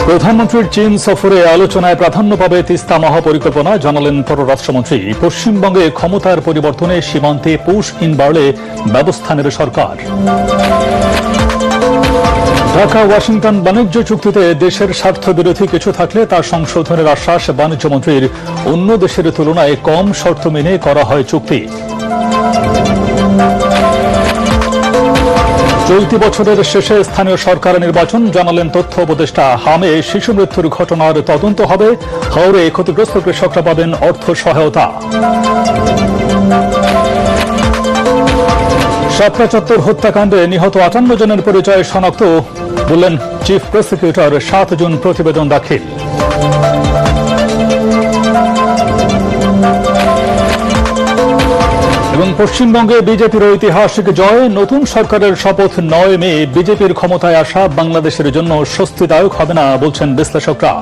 প্রধানমন্ত্রীর চীন সফরে আলোচনায় প্রাধান্য পাবে তিস্তা মহাপরিকল্পনা, জানালেন পররাষ্ট্রমন্ত্রী। পশ্চিমবঙ্গে ক্ষমতার পরিবর্তনে সীমান্তে পুশ ইন বাড়লে ব্যবস্থা নেবে সরকার। ঢাকা ওয়াশিংটন বাণিজ্য চুক্তিতে দেশের স্বার্থ বিরোধী কিছু থাকলে তা সংশোধনের আশ্বাস বাণিজ্যমন্ত্রীর। অন্য দেশের তুলনায় কম শর্ত মেনে করা হয় চুক্তি। চলতি বছরের শেষে স্থানীয় সরকার নির্বাচন, জানালেন তথ্য উপদেষ্টা। হামে শিশু মৃত্যুর ঘটনার তদন্ত হবে। হাওরে ক্ষতিগ্রস্ত কৃষকরা পাবেন অর্থ সহায়তা। শাপলা চত্বর হত্যাকাণ্ডে নিহত ৫৮ জনের পরিচয় শনাক্ত, বললেন চিফ প্রসিকিউটর। ৭ জুন প্রতিবেদন দাখিল। এবং পশ্চিমবঙ্গে বিজেপির ঐতিহাসিক জয়, নতুন সরকারের শপথ ৯ মে। বিজেপির ক্ষমতায় আসা বাংলাদেশের জন্য স্বস্তিদায়ক হবে না, বলছেন বিশ্লেষকরা।